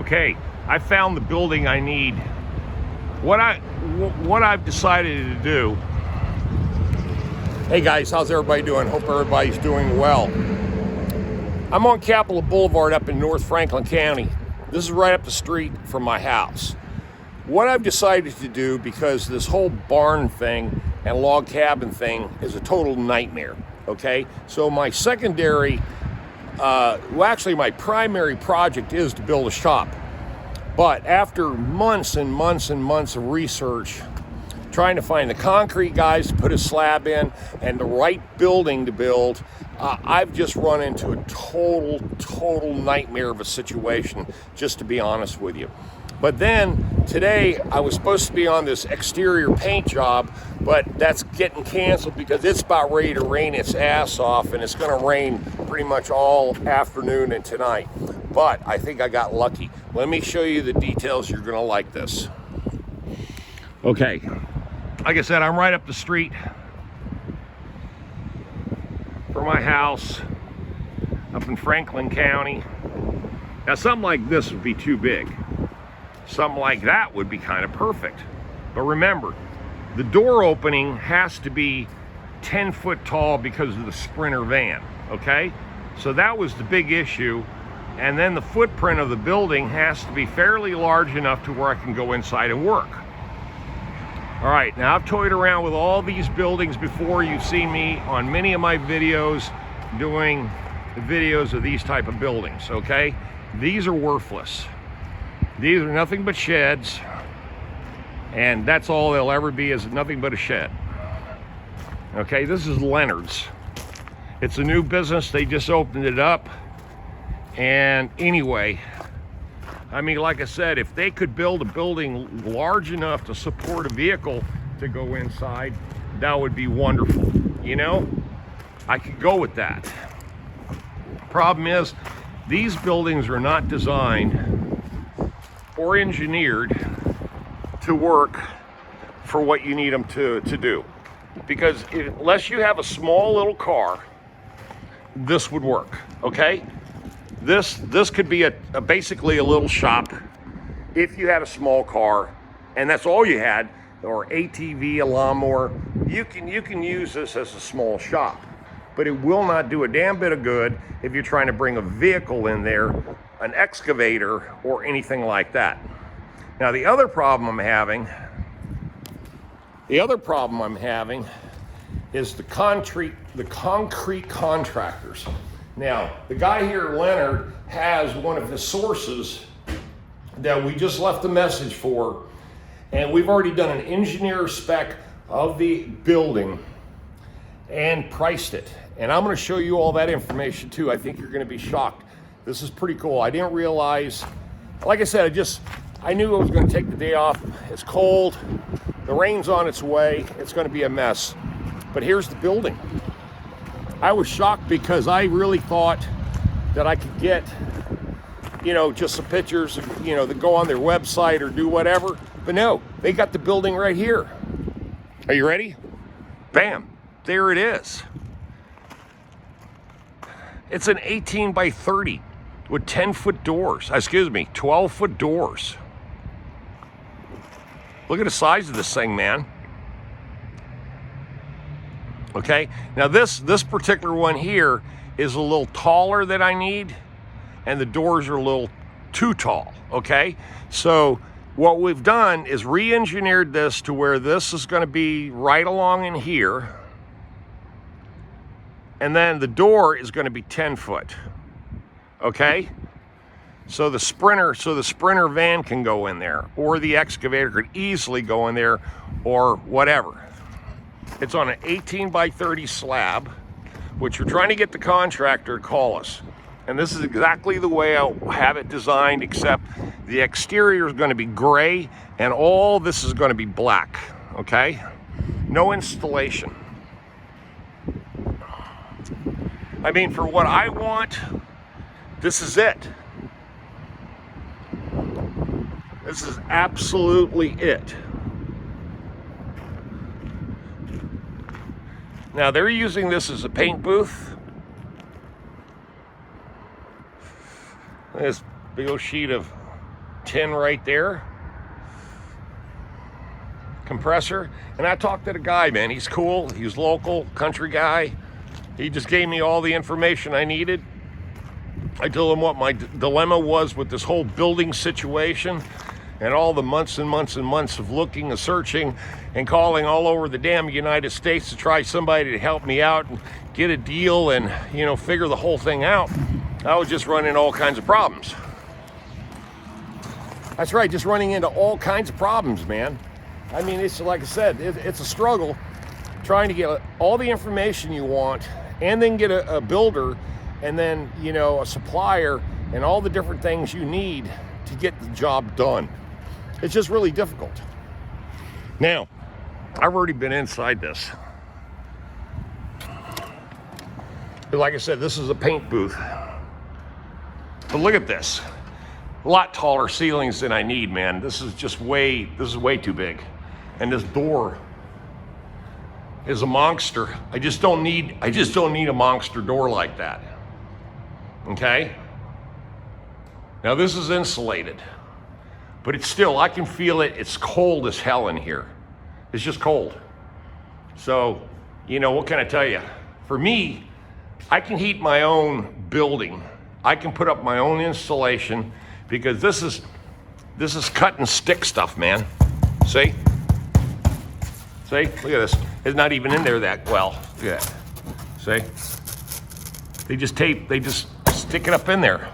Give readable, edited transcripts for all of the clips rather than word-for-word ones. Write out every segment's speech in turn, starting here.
Okay, I found the building I need. What I've decided to do. Hey guys, how's everybody doing? Hope everybody's doing well. I'm on Capitol Boulevard up in North Franklin County. This is right up the street from my house. What I've decided to do, because this whole barn thing and log cabin thing is a total nightmare, okay? So my secondary, actually my primary project is to build a shop. But after months and months and months of research, trying to find the concrete guys to put a slab in and the right building to build, I've just run into a total nightmare of a situation, just to be honest with you. But then today I was supposed to be on this exterior paint job, but that's getting canceled because it's about ready to rain its ass off, and it's going to rain pretty much all afternoon and tonight. But I think I got lucky. Let me show you the details. You're going to like this. Okay, like I said, I'm right up the street from my house up in Franklin County. Now something like this would be too big. Something like that would be kind of perfect. But remember, the door opening has to be 10 foot tall because of the Sprinter van, okay? So that was the big issue. And then the footprint of the building has to be fairly large enough to where I can go inside and work. All right, now I've toyed around with all these buildings before. You've seen me on many of my videos doing the videos of these type of buildings, okay? These are worthless. These are nothing but sheds, and that's all they'll ever be, is nothing but a shed. Okay, this is Leonard's. It's a new business, they just opened it up. And anyway, I mean, like I said, if they could build a building large enough to support a vehicle to go inside, that would be wonderful. You know, I could go with that. Problem is, these buildings are not designed or engineered to work for what you need them to do. Because unless you have a small little car, this would work, okay? This could be basically a little shop if you had a small car and that's all you had, or ATV, a lawnmower. You can use this as a small shop, but it will not do a damn bit of good if you're trying to bring a vehicle in there, an excavator or anything like that. Now the other problem I'm having is the concrete contractors. Now, the guy here, Leonard, has one of his sources that we just left a message for, and we've already done an engineer spec of the building and priced it. And I'm going to show you all that information too. I think you're going to be shocked. This is pretty cool. I didn't realize, like I said, I knew I was going to take the day off. It's cold, the rain's on its way, it's going to be a mess. But here's the building. I was shocked because I really thought that I could get, just some pictures, that go on their website or do whatever. But no, they got the building right here. Are you ready? Bam, there it is. It's an 18 by 30 with 10-foot doors. 12-foot doors. Look at the size of this thing, man. Okay, now this particular one here is a little taller than I need, and the doors are a little too tall, okay? So what we've done is re-engineered this to where this is going to be right along in here, and then the door is going to be 10 foot, okay? So the Sprinter van can go in there, or the excavator could easily go in there, or whatever. It's on an 18 by 30 slab, which we're trying to get the contractor to call us. And this is exactly the way I'll have it designed, except the exterior is going to be gray and all this is going to be black, okay? No installation. I mean, for what I want, this is it. This is absolutely it. Now they're using this as a paint booth. This big old sheet of tin right there. Compressor. And I talked to the guy, man. He's cool. He's local, country guy. He just gave me all the information I needed. I told him what my dilemma was with this whole building situation and all the months and months and months of looking and searching and calling all over the damn United States to try somebody to help me out and get a deal and, you know, figure the whole thing out. I was just running all kinds of problems. That's right, just running into all kinds of problems, man. I mean, it's like I said, it's a struggle trying to get all the information you want and then get a builder and then, you know, a supplier and all the different things you need to get the job done. It's just really difficult. Now, I've already been inside this. Like I said, this is a paint booth. But look at this. A lot taller ceilings than I need, man. This is way too big. And this door is a monster. I just don't need a monster door like that. Okay? Now this is insulated, but it's still, I can feel it. It's cold as hell in here. It's just cold. So, you know, what can I tell you? For me, I can heat my own building. I can put up my own installation because this is cut and stick stuff, man. See? See? Look at this. It's not even in there that well. Look at that. See? They just stick it up in there.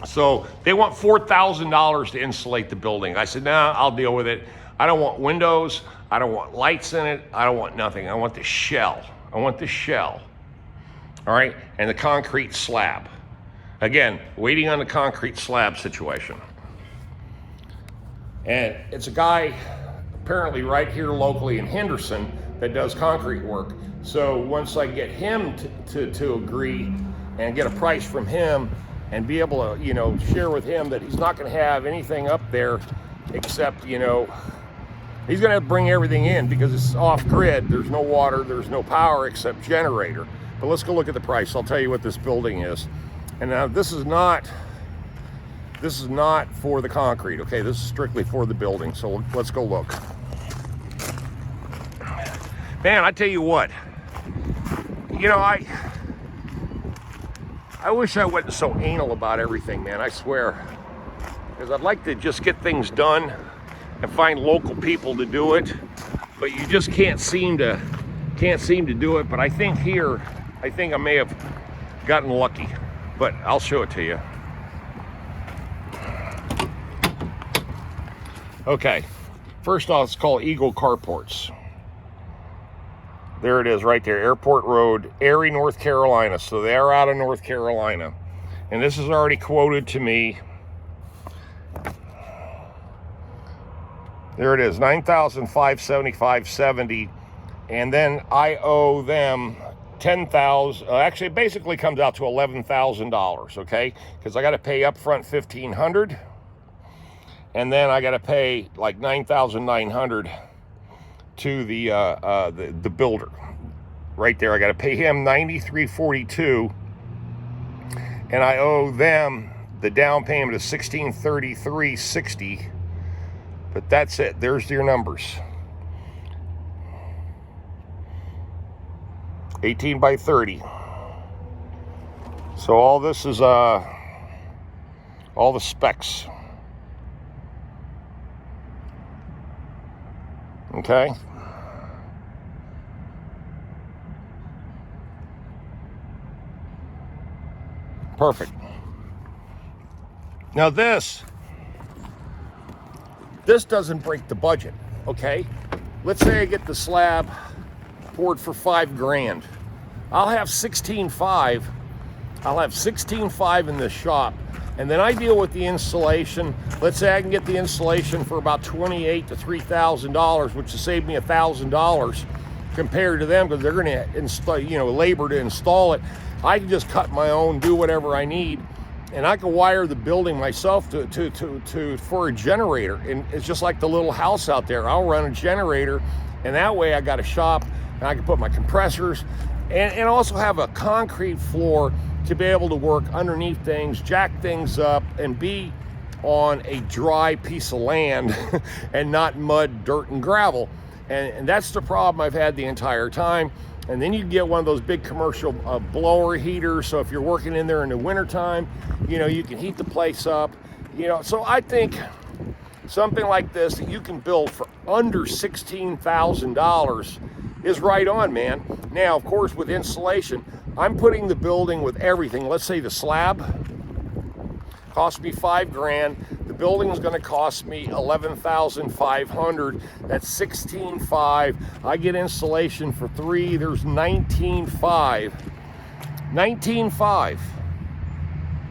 So they want $4,000 to insulate the building. I said, nah, I'll deal with it. I don't want windows. I don't want lights in it. I don't want nothing. I want the shell. I want the shell. All right? And the concrete slab. Again, waiting on the concrete slab situation. And it's a guy apparently right here locally in Henderson that does concrete work. So once I get him to agree and get a price from him and be able to, you know, share with him that he's not going to have anything up there except, you know, he's going to have to bring everything in because it's off grid. There's no water, there's no power except generator. But let's go look at the price. I'll tell you what this building is. And now this is not for the concrete, okay? This is strictly for the building. So let's go look. Man, I tell you what, you know, I wish I wasn't so anal about everything, man, I swear. Because I'd like to just get things done and find local people to do it, but you just can't seem to do it. But I think here, I may have gotten lucky, but I'll show it to you. Okay, first off, it's called Eagle Carports. There it is right there, Airport Road, Erie, North Carolina. So they are out of North Carolina. And this is already quoted to me. There it is, $9,575.70. And then I owe them $10,000. Actually, it basically comes out to $11,000, okay? Because I got to pay upfront $1,500. And then I got to pay like $9,900 to the builder. Right there, I got to pay him $93.42, and I owe them the down payment of $1,633.60. But that's it. There's your numbers. 18 by 30. So all this is all the specs. Okay. Perfect. Now this doesn't break the budget, okay? Let's say I get the slab poured for $5,000. I'll have $16,500. I'll have $16,500 in this shop. And then I deal with the installation. Let's say I can get the installation for about $2,800 to $3,000, which will save me $1,000 compared to them because they're going to install, you know, labor to install it. I can just cut my own, do whatever I need, and I can wire the building myself for a generator. And it's just like the little house out there. I'll run a generator, and that way I got a shop, and I can put my compressors, and also have a concrete floor to be able to work underneath things, jack things up, and be on a dry piece of land and not mud, dirt, and gravel. And that's the problem I've had the entire time. And then you get one of those big commercial blower heaters. So if you're working in there in the wintertime, you know, you can heat the place up. You know, so I think something like this that you can build for under $16,000 is right on, man. Now, of course, with insulation, I'm putting the building with everything. Let's say the slab cost me $5,000. The building is going to cost me $11,500. That's $16,500. I get insulation for $3,000. There's $19,500. $19,500.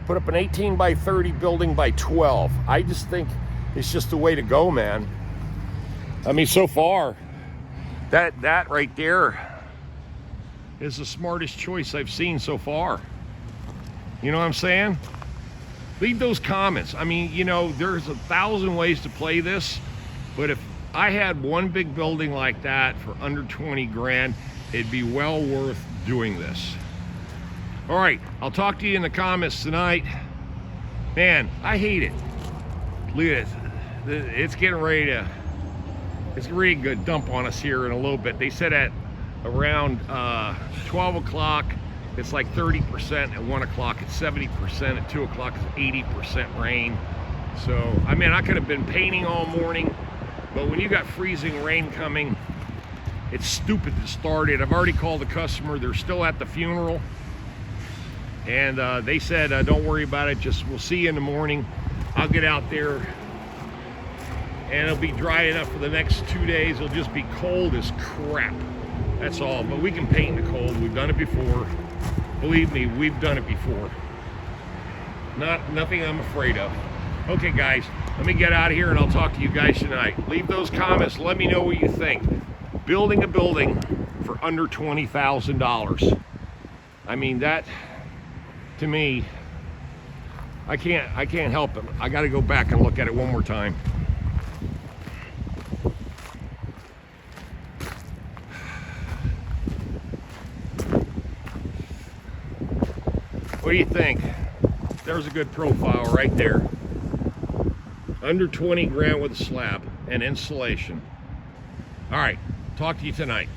Put up an 18 by 30 building by 12. I just think it's just the way to go, man. I mean, so far, that right there is the smartest choice I've seen so far. You know what I'm saying? Leave those comments. I mean, you know, there's 1,000 ways to play this, but if I had one big building like that for under 20 grand, it'd be well worth doing this. All right, I'll talk to you in the comments tonight. Man, I hate it. Look at it. It's getting ready to dump on us here in a little bit. They said at around 12 o'clock, it's like 30%. At 1 o'clock, it's 70%. At 2 o'clock, it's 80% rain. So, I mean, I could have been painting all morning, but when you got freezing rain coming, it's stupid to start it. I've already called the customer. They're still at the funeral. And they said, don't worry about it. Just, we'll see you in the morning. I'll get out there and it'll be dry enough for the next 2 days. It'll just be cold as crap. That's all. But we can paint in the cold. We've done it before. Believe me, we've done it before. Nothing I'm afraid of. Okay, guys, let me get out of here and I'll talk to you guys tonight. Leave those comments. Let me know what you think. Building a building for under $20,000. I mean, that, to me, I can't help it. I got to go back and look at it one more time. What do you think? There's a good profile right there. Under 20 grand with a slab and insulation. All right, talk to you tonight.